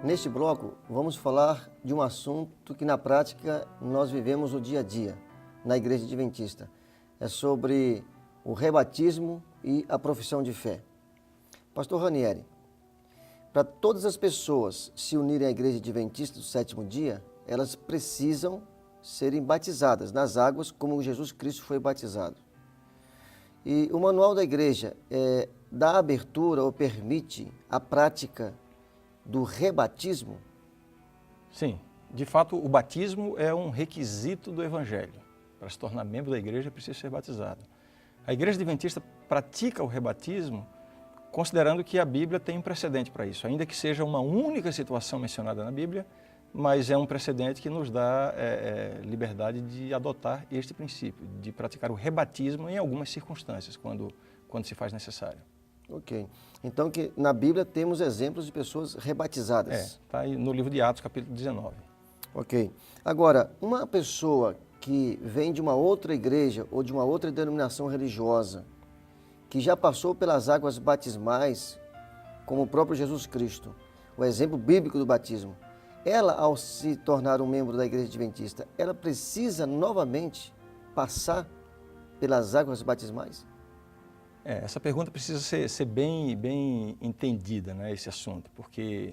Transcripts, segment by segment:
Neste bloco, vamos falar de um assunto que na prática nós vivemos o dia a dia na Igreja Adventista. É sobre o rebatismo e a profissão de fé. Pastor Ranieri, para todas as pessoas se unirem à Igreja Adventista do sétimo dia, elas precisam serem batizadas nas águas como Jesus Cristo foi batizado. E o manual da Igreja dá abertura ou permite a prática do rebatismo? Sim, de fato o batismo é um requisito do Evangelho. Para se tornar membro da igreja é preciso ser batizado. A Igreja Adventista pratica o rebatismo considerando que a Bíblia tem um precedente para isso, ainda que seja uma única situação mencionada na Bíblia, mas é um precedente que nos dá liberdade de adotar este princípio, de praticar o rebatismo em algumas circunstâncias, quando se faz necessário. Ok. Então, que na Bíblia temos exemplos de pessoas rebatizadas. Está aí no livro de Atos, capítulo 19. Ok. Agora, uma pessoa que vem de uma outra igreja ou de uma outra denominação religiosa, que já passou pelas águas batismais, como o próprio Jesus Cristo, o exemplo bíblico do batismo, ela, ao se tornar um membro da Igreja Adventista, ela precisa novamente passar pelas águas batismais? Essa pergunta precisa ser bem entendida, né, esse assunto, porque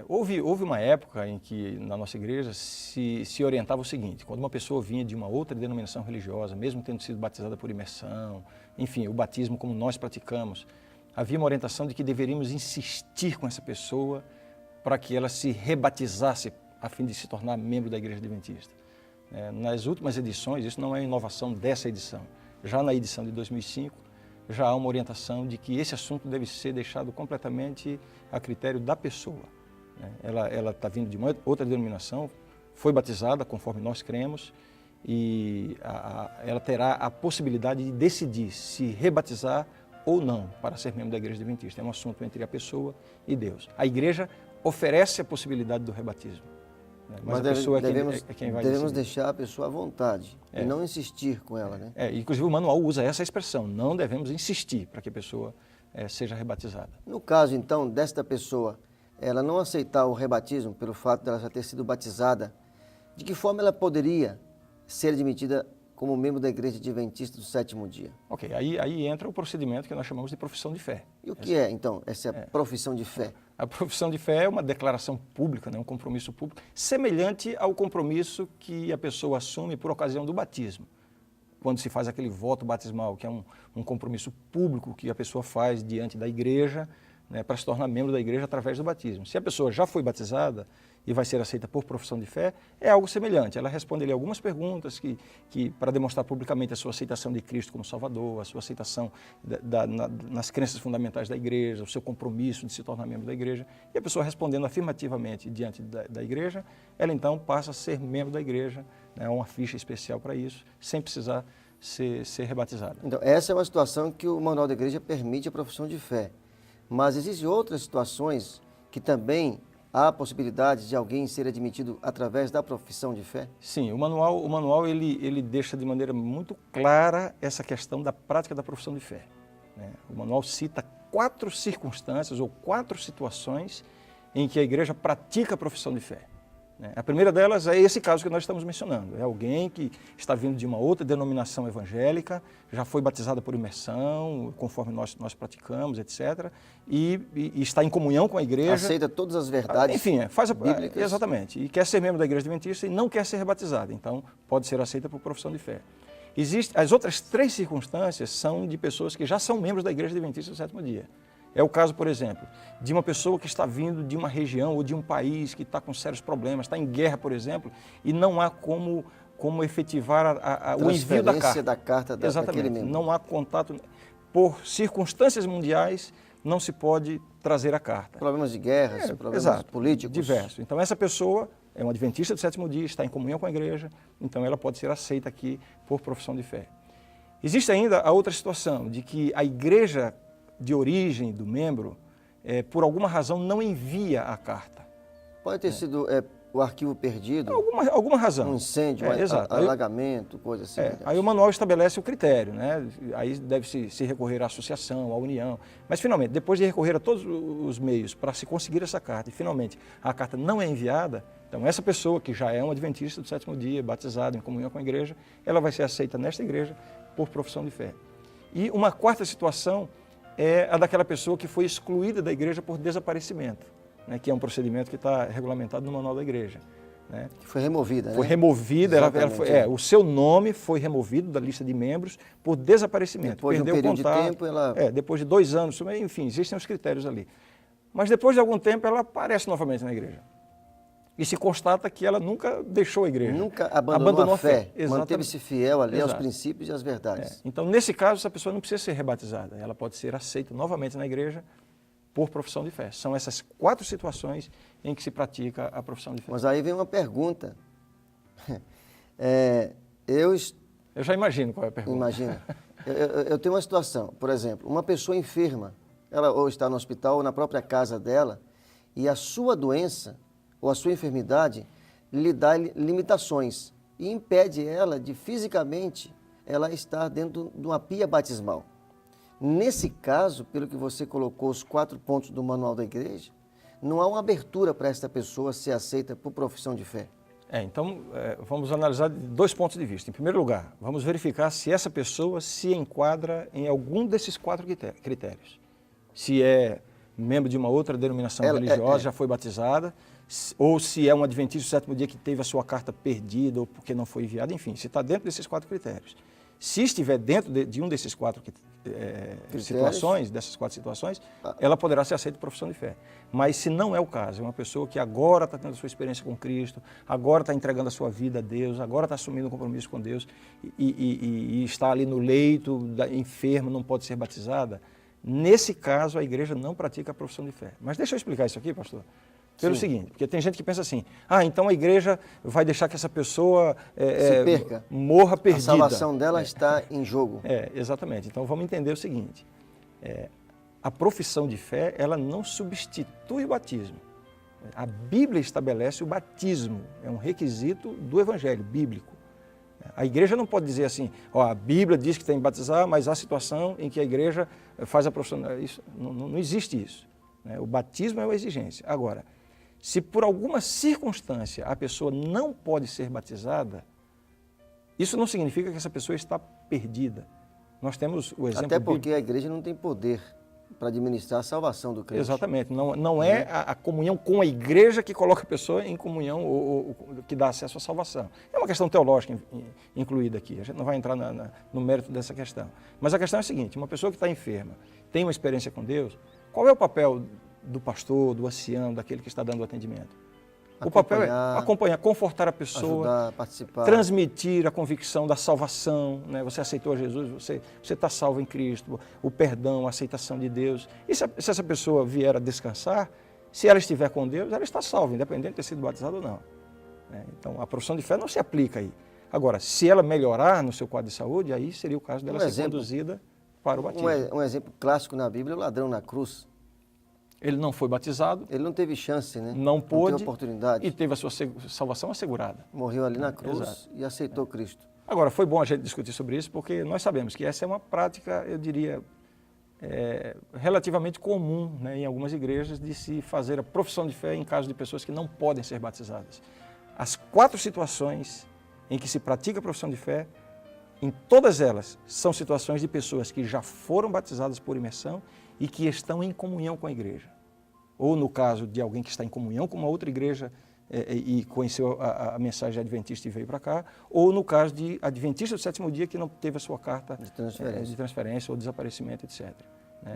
houve uma época em que na nossa igreja se orientava o seguinte: quando uma pessoa vinha de uma outra denominação religiosa, mesmo tendo sido batizada por imersão, enfim, o batismo como nós praticamos, havia uma orientação de que deveríamos insistir com essa pessoa para que ela se rebatizasse a fim de se tornar membro da Igreja Adventista. Nas últimas edições, isso não é inovação dessa edição, já na edição de 2005, já há uma orientação de que esse assunto deve ser deixado completamente a critério da pessoa. Ela está vindo de uma outra denominação, foi batizada conforme nós cremos e ela terá a possibilidade de decidir se rebatizar ou não para ser membro da Igreja Adventista. É um assunto entre a pessoa e Deus. A igreja oferece a possibilidade do rebatismo, mas a pessoa é quem vai devemos decidir. deixar a pessoa à vontade e não insistir com ela, né? Inclusive o manual usa essa expressão: não devemos insistir para que a pessoa seja rebatizada. No caso, então, desta pessoa, ela não aceitar o rebatismo pelo fato de ela já ter sido batizada, de que forma ela poderia ser admitida como membro da Igreja Adventista do sétimo dia? Ok, aí entra o procedimento que nós chamamos de profissão de fé. E o que é, então, essa profissão de fé? A profissão de fé é uma declaração pública, um compromisso público, semelhante ao compromisso que a pessoa assume por ocasião do batismo. Quando se faz aquele voto batismal, que é um compromisso público que a pessoa faz diante da igreja, para se tornar membro da igreja através do batismo. Se a pessoa já foi batizada e vai ser aceita por profissão de fé, é algo semelhante. Ela responde ali algumas perguntas que para demonstrar publicamente a sua aceitação de Cristo como Salvador, a sua aceitação nas crenças fundamentais da igreja, o seu compromisso de se tornar membro da igreja. E a pessoa respondendo afirmativamente diante da igreja, ela então passa a ser membro da igreja, uma ficha especial para isso, sem precisar ser rebatizada. Então, essa é uma situação que o manual da igreja permite a profissão de fé. Mas existem outras situações que também há possibilidade de alguém ser admitido através da profissão de fé? Sim, o manual ele deixa de maneira muito clara essa questão da prática da profissão de fé. O manual cita 4 circunstâncias ou 4 situações em que a igreja pratica a profissão de fé. A primeira delas é esse caso que nós estamos mencionando. É alguém que está vindo de uma outra denominação evangélica, já foi batizada por imersão, conforme nós praticamos, etc. E está em comunhão com a igreja. Aceita todas as verdades. Enfim, bíblicas. Exatamente. E quer ser membro da Igreja Adventista e não quer ser rebatizada. Então, pode ser aceita por profissão de fé. As outras 3 circunstâncias são de pessoas que já são membros da Igreja Adventista do sétimo dia. É o caso, por exemplo, de uma pessoa que está vindo de uma região ou de um país que está com sérios problemas, está em guerra, por exemplo, e não há como efetivar o envio da carta. Exatamente. Membro. Não há contato. Por circunstâncias mundiais, não se pode trazer a carta. Problemas de guerra, problemas políticos. Diversos. Então, essa pessoa é uma adventista do sétimo dia, está em comunhão com a igreja, então ela pode ser aceita aqui por profissão de fé. Existe ainda a outra situação, de que a igreja de origem do membro, por alguma razão, não envia a carta. Pode ter sido o arquivo perdido, Alguma razão. um incêndio, Exato. alagamento, coisa assim. Aí o manual estabelece o critério, né? Aí deve-se recorrer à associação, à união. Mas, finalmente, depois de recorrer a todos os meios para se conseguir essa carta, e, finalmente, a carta não é enviada, então essa pessoa, que já é um adventista do sétimo dia, batizado em comunhão com a igreja, ela vai ser aceita nesta igreja por profissão de fé. E uma quarta situação é a daquela pessoa que foi excluída da igreja por desaparecimento, né? Que é um procedimento que está regulamentado no manual da igreja. Né? Foi removida, Foi né? removida, o seu nome foi removido da lista de membros por desaparecimento. Depois de um Perdeu o período contato, de tempo, ela... depois de 2 anos, enfim, existem os critérios ali. Mas depois de algum tempo, ela aparece novamente na igreja. E se constata que ela nunca deixou a igreja. Nunca abandonou a fé, Exatamente. manteve-se fiel ali aos Exato. princípios e às verdades. Então, nesse caso, essa pessoa não precisa ser rebatizada. Ela pode ser aceita novamente na igreja por profissão de fé. São essas 4 situações em que se pratica a profissão de fé. Mas aí vem uma pergunta. Eu já imagino qual é a pergunta. Imagina. Eu tenho uma situação, por exemplo, uma pessoa enferma, ela ou está no hospital ou na própria casa dela, e a sua doença ou a sua enfermidade lhe dá limitações e impede ela de fisicamente ela estar dentro de uma pia batismal. Nesse caso, pelo que você colocou os 4 pontos do manual da igreja, não há uma abertura para esta pessoa ser aceita por profissão de fé. Então, vamos analisar de 2 pontos de vista. Em primeiro lugar, vamos verificar se essa pessoa se enquadra em algum desses 4 critérios. Se é membro de uma outra denominação religiosa, já foi batizada, ou se é um adventista do sétimo dia que teve a sua carta perdida ou porque não foi enviada, enfim, se está dentro desses 4 critérios. Se estiver dentro de um desses 4 situações, ela poderá ser aceita por profissão de fé. Mas se não é o caso, é uma pessoa que agora está tendo a sua experiência com Cristo, agora está entregando a sua vida a Deus, agora está assumindo um compromisso com Deus e está ali no leito, enferma, não pode ser batizada, nesse caso a igreja não pratica a profissão de fé. Mas deixa eu explicar isso aqui, pastor. Pelo seguinte, porque tem gente que pensa assim, então a igreja vai deixar que essa pessoa se perca, morra perdida. A salvação dela está em jogo. Exatamente. Então vamos entender o seguinte, a profissão de fé, ela não substitui o batismo. A Bíblia estabelece o batismo, é um requisito do evangelho bíblico. A igreja não pode dizer assim, a Bíblia diz que tem que batizar, mas há situação em que a igreja faz a profissão. Não existe isso. O batismo é uma exigência. Agora, se por alguma circunstância a pessoa não pode ser batizada, isso não significa que essa pessoa está perdida. Nós temos o exemplo... Até porque a igreja não tem poder para administrar a salvação do crente. Exatamente. Não é a comunhão com a igreja que coloca a pessoa em comunhão ou que dá acesso à salvação. É uma questão teológica incluída aqui. A gente não vai entrar no mérito dessa questão. Mas a questão é a seguinte, uma pessoa que está enferma, tem uma experiência com Deus, qual é o papel do pastor, do ancião, daquele que está dando o atendimento? O papel é acompanhar, confortar a pessoa, ajudar, participar, transmitir a convicção da salvação, né? Você aceitou Jesus, você está salvo em Cristo, o perdão, a aceitação de Deus. E se essa pessoa vier a descansar, se ela estiver com Deus, ela está salva, independente de ter sido batizada ou não. Então, a profissão de fé não se aplica aí. Agora, se ela melhorar no seu quadro de saúde, aí seria o caso dela ser conduzida para o batismo. Um exemplo clássico na Bíblia é o ladrão na cruz. Ele não foi batizado. Ele não teve chance, né? Não pôde. Não teve oportunidade. E teve a sua salvação assegurada. Morreu ali na cruz e aceitou Cristo. Agora, foi bom a gente discutir sobre isso, porque nós sabemos que essa é uma prática, eu diria, relativamente comum, né, em algumas igrejas, de se fazer a profissão de fé em caso de pessoas que não podem ser batizadas. As 4 situações em que se pratica a profissão de fé, em todas elas, são situações de pessoas que já foram batizadas por imersão e que estão em comunhão com a igreja. Ou no caso de alguém que está em comunhão com uma outra igreja e conheceu a mensagem adventista e veio para cá, ou no caso de adventista do sétimo dia que não teve a sua carta de transferência ou desaparecimento, etc. Né?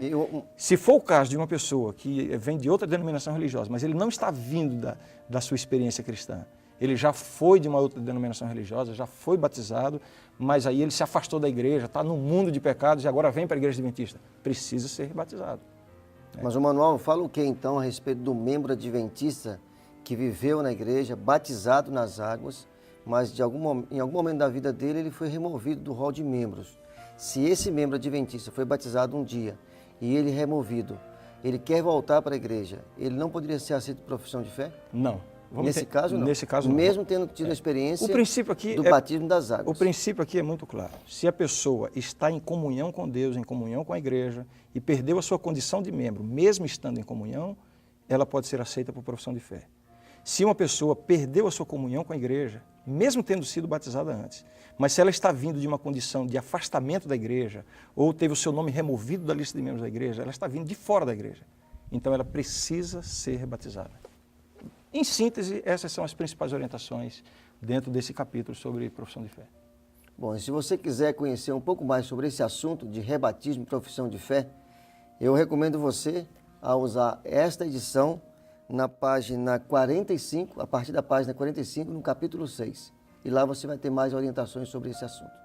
Se for o caso de uma pessoa que vem de outra denominação religiosa, mas ele não está vindo da sua experiência cristã, ele já foi de uma outra denominação religiosa, já foi batizado, mas aí ele se afastou da igreja, está no mundo de pecados e agora vem para a igreja adventista. Precisa ser batizado. Mas o manual fala o que então a respeito do membro adventista que viveu na igreja, batizado nas águas, mas em algum momento da vida dele ele foi removido do rol de membros. Se esse membro adventista foi batizado um dia e ele removido, ele quer voltar para a igreja, ele não poderia ser aceito por profissão de fé? Não. Nesse caso, não. Nesse caso, não. Mesmo tendo tido a experiência O princípio aqui do batismo das águas. O princípio aqui é muito claro. Se a pessoa está em comunhão com Deus, em comunhão com a igreja, e perdeu a sua condição de membro, mesmo estando em comunhão, ela pode ser aceita por profissão de fé. Se uma pessoa perdeu a sua comunhão com a igreja, mesmo tendo sido batizada antes, mas se ela está vindo de uma condição de afastamento da igreja, ou teve o seu nome removido da lista de membros da igreja, ela está vindo de fora da igreja. Então ela precisa ser batizada. Em síntese, essas são as principais orientações dentro desse capítulo sobre profissão de fé. Bom, e se você quiser conhecer um pouco mais sobre esse assunto de rebatismo e profissão de fé, eu recomendo você a usar esta edição na página 45, a partir da página 45, no capítulo 6. E lá você vai ter mais orientações sobre esse assunto.